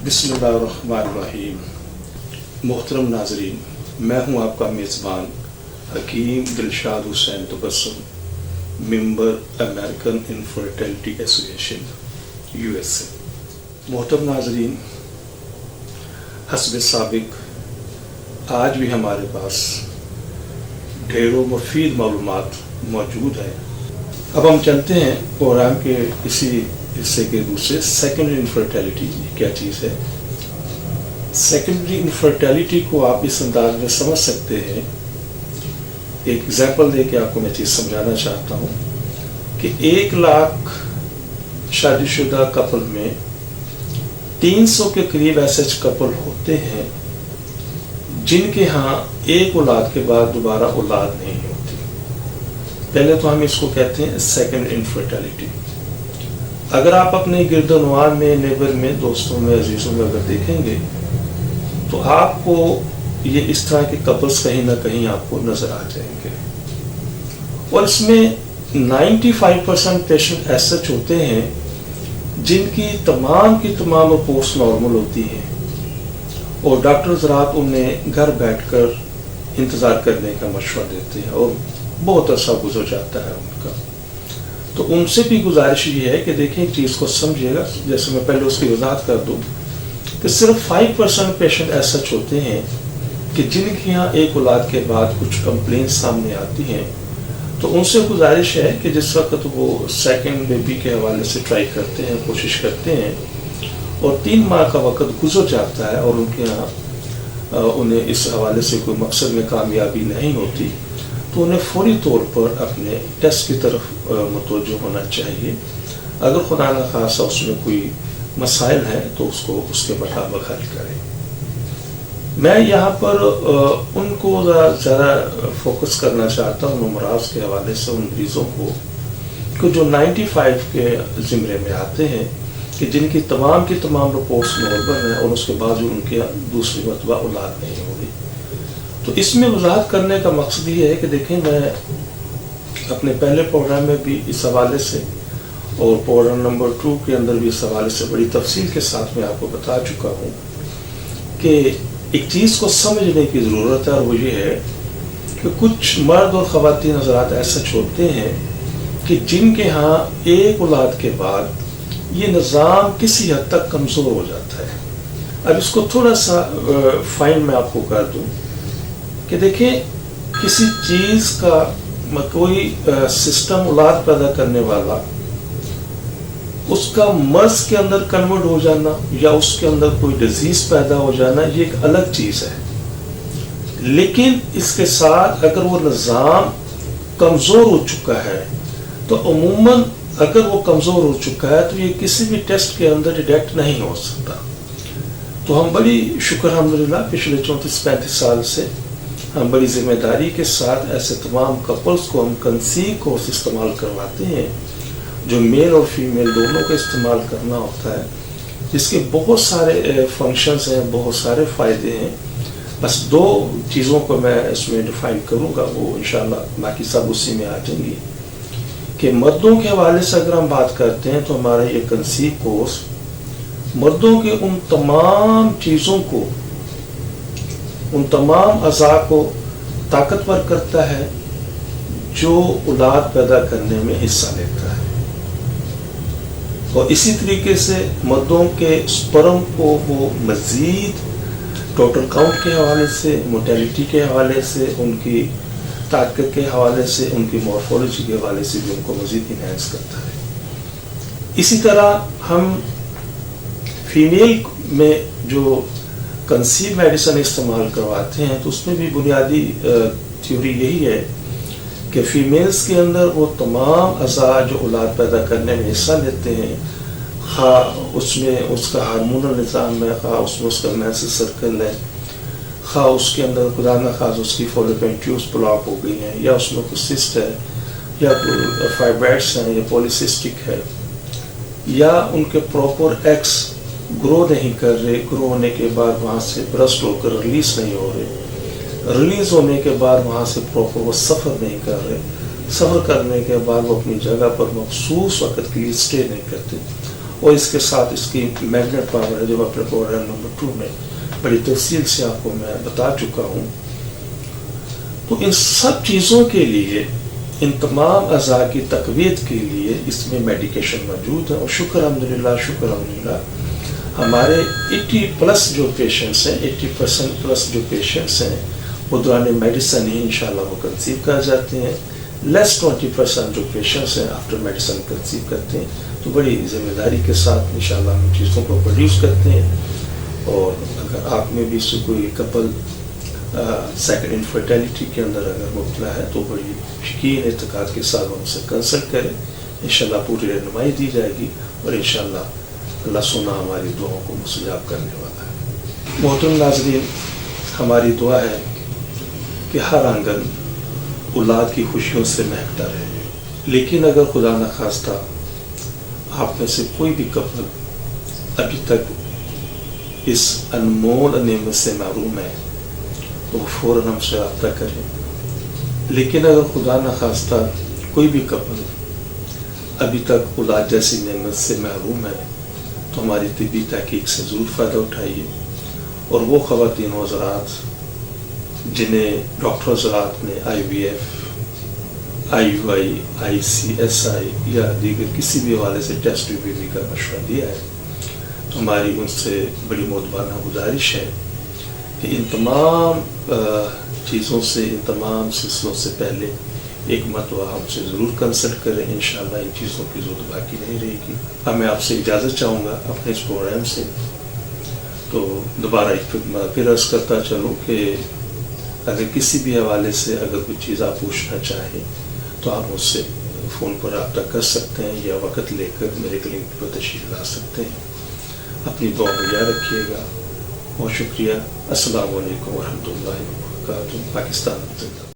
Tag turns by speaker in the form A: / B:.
A: बिस्मिल्लाहिर्रहमानिर्रहीम। मोहतरम नाजरीन, मैं हूं आपका मेज़बान Hakim Dilshad Hussain Tabassum, member American infertility association USA। मोहतरम नाजरीन, हस्ब साबिक आज भी हमारे पास ढेरों मुफीद मालूमात मौजूद है। अब हम चलते हैं प्रोग्राम के इसी हिस्से के दूसरे सेकेंडरी इनफर्टिलिटी क्या चीज़ है। सेकेंडरी इनफर्टिलिटी को आप इस अंदाज में समझ सकते हैं, एक एग्जाम्पल दे के आपको मैं चीज़ समझाना चाहता हूँ कि 1 लाख शादीशुदा कपल में 300 के करीब ऐसे कपल होते हैं जिनके यहाँ एक औलाद के बाद दोबारा औलाद नहीं होती। पहले तो हम इसको कहते हैं सेकेंड इनफर्टिलिटी। अगर आप अपने गिरदोनवार में, नेबर में, दोस्तों में, अजीजों में अगर देखेंगे तो आपको ये इस तरह के कपल्स कहीं ना कहीं आपको नजर आ जाएंगे। और इसमें 95% पेशेंट ऐसे होते हैं जिनकी तमाम की तमाम रिपोर्ट्स नॉर्मल होती हैं और डॉक्टर हज़रात उन्हें घर बैठकर इंतज़ार करने का मशवरा देते हैं और बहुत अरसा गुजर जाता है उनका। तो उनसे भी गुजारिश ये है कि देखें एक चीज़ को समझिएगा। जैसे मैं पहले उसकी वजाहत कर दूं कि सिर्फ 5% पेशेंट ऐसे होते हैं कि जिनके यहाँ एक औलाद के बाद कुछ कंप्लेंट सामने आती हैं। तो उनसे गुजारिश है कि जिस वक्त वो सेकंड बेबी के हवाले से ट्राई करते हैं, कोशिश करते हैं और 3 माह का वक्त गुजर जाता है और उनके यहाँ उन्हें इस हवाले से कोई मकसद में कामयाबी नहीं होती, तो उन्हें फौरी तौर पर अपने टेस्ट की तरफ मुतवज्जो होना चाहिए। अगर खुदा न खासा उसमें कोई मसाइल हैं तो उसको उसके मुताबिक हल करें। मैं यहाँ पर उनको ज़्यादा फोकस करना चाहता हूँ नमराज के हवाले से, उन मरीज़ों को जो 95 के ज़िम्मे में आते हैं कि जिनकी तमाम की तमाम रिपोर्ट्स नॉर्मल हैं और उसके बावजूद उनके दूसरी मरतबा औलाद नहीं हो रही। तो इसमें वजाहत करने का मकसद ये है कि देखें, मैं अपने पहले प्रोग्राम में भी इस हवाले से और प्रोग्राम नंबर 2 के अंदर भी इस हवाले से बड़ी तफसील के साथ मैं आपको बता चुका हूँ कि एक चीज़ को समझने की ज़रूरत है और वो ये है कि कुछ मर्द और ख़वातीन हज़रात ऐसे होते हैं कि जिनके यहाँ एक औलाद के बाद ये निज़ाम किसी हद तक कमज़ोर हो जाता है। अब इसको थोड़ा सा फाइन मैं आपको कर दूँ कि देखिए, किसी चीज़ का कोई सिस्टम औलाद पैदा करने वाला, उसका मर्ज के अंदर कन्वर्ट हो जाना या उसके अंदर कोई डिजीज पैदा हो जाना, ये एक अलग चीज़ है। लेकिन इसके साथ अगर वो निज़ाम कमज़ोर हो चुका है तो अमूमन अगर वो कमज़ोर हो चुका है तो ये किसी भी टेस्ट के अंदर डिटेक्ट नहीं हो सकता। तो हम बड़ी शुक्र अल्हम्दुलिल्लाह पिछले 34-35 साल से हम बड़ी जिम्मेदारी के साथ ऐसे तमाम कपल्स को हम कंसीव कोर्स इस्तेमाल करवाते हैं जो मेल और फीमेल दोनों को इस्तेमाल करना होता है, जिसके बहुत सारे फंक्शंस हैं, बहुत सारे फ़ायदे हैं। बस 2 चीज़ों को मैं इसमें डिफाइन करूँगा, वो इंशाल्लाह बाकी सब उसी में आ जाएंगी। कि मर्दों के हवाले से अगर हम बात करते हैं तो हमारा ये कंसीव कोर्स मर्दों के उन तमाम चीज़ों को, उन तमाम अज़ा को ताकतवर करता है जो औलाद पैदा करने में हिस्सा लेता है। और इसी तरीके से मर्दों के स्पर्म को वो मज़ीद टोटल काउंट के हवाले से, मोर्टेलिटी के हवाले से, उनकी ताकत के हवाले से, उनकी मॉर्फोलॉजी के हवाले से भी उनको मज़ीद इन्हेंस करता है। इसी तरह हम फीमेल में जो कंसीव मेडिसिन इस्तेमाल करवाते हैं तो उसमें भी बुनियादी थ्योरी यही है कि फीमेल्स के अंदर वो तमाम अज़ा जो औलाद पैदा करने में हिस्सा लेते हैं, खा उसमें उसका हार्मोनल निज़ाम है, खा उसमें उसका मेंस्ट्रुअल सर्कल है, खा उसके अंदर खुदा न खास उसकी फॉलोपियन ट्यूब्स ब्लॉक हो गई हैं, या उसमें कुछ सिस्ट है, या कोई फाइब्राइड्स हैं, या पॉलीसिस्टिक है, या उनके प्रॉपर एग्स ग्रो नहीं कर रहे, ग्रो होने के बाद वहाँ से ब्रस्ट होकर रिलीज नहीं हो रहे, रिलीज होने के बाद वहाँ से प्रॉपर वो सफ़र नहीं कर रहे, सफ़र करने के बाद वो अपनी जगह पर मखसूस वक्त के लिए स्टे नहीं करते اور اس کے ساتھ اس کی میگنیٹ پاور ہے جو اپنے پروگرام نمبر 2 میں بڑی تفصیل سے آپ کو میں بتا چکا ہوں. تو ان سب چیزوں کے لیے، ان تمام اعضاء کی تقویت کے لیے اس میں میڈیکیشن موجود ہے. اور شکر الحمدللہ ہمارے 80+ جو پیشنٹس ہیں، 80% جو پیشنٹس ہیں وہ دوران میڈیسن ہی انشاءاللہ وہ کنسیو کر جاتے ہیں. لیس 20% جو پیشنٹس ہیں آفٹر میڈیسن کنسیو کرتے ہیں. تو بڑی ذمہ داری کے ساتھ انشاءاللہ ہم چیزوں کو پروڈیوس کرتے ہیں. اور اگر آپ میں بھی سے کوئی کپل سیکنڈ انفرٹیلٹی کے اندر اگر مبتلا ہے تو بڑی یقین اعتقاد کے ساتھ ہم سے کنسلٹ کریں. انشاءاللہ پوری رہنمائی دی جائے گی اور انشاءاللہ اللہ سنا ہماری دعاؤں کو مستجاب کرنے والا ہے. محترم ناظرین، ہماری دعا ہے کہ ہر آنگن اولاد کی خوشیوں سے مہکتا رہے. لیکن اگر خدا نخواستہ آپ میں سے کوئی بھی کپل ابھی تک اس انمول نعمت سے محروم ہے تو فوراً ہم سے رابطہ کریں. لیکن اگر خدا نخواستہ کوئی بھی کپل ابھی تک اولاد جیسی نعمت سے محروم ہے تو ہماری طبی تحقیق سے ضرور فائدہ اٹھائیے. اور وہ خواتین و حضرات جنہیں ڈاکٹر حضرات نے IVF، IUI، ICSI یا دیگر کسی بھی حوالے سے ٹیسٹ بیبی کا مشورہ دیا ہے، تو ہماری ان سے بڑی معتبرانہ گزارش ہے کہ ان تمام چیزوں سے، ان تمام سلسلوں سے پہلے ایک مرتبہ ہم سے ضرور کنسلٹ کریں. انشاءاللہ ان چیزوں کی ضرورت باقی نہیں رہے گی. اب میں آپ سے اجازت چاہوں گا اپنے اس پروگرام سے. تو دوبارہ پھر عرض کرتا چلوں کہ اگر کسی بھی حوالے سے اگر کوئی چیز آپ پوچھنا چاہیں تو آپ مجھ سے فون پر رابطہ کر سکتے ہیں یا وقت لے کر میرے کلینک پر تشریف لا سکتے ہیں. اپنی دعا میں یاد رکھیے گا. بہت شکریہ. السلام علیکم ورحمۃ اللہ وبرکاتہ. پاکستان.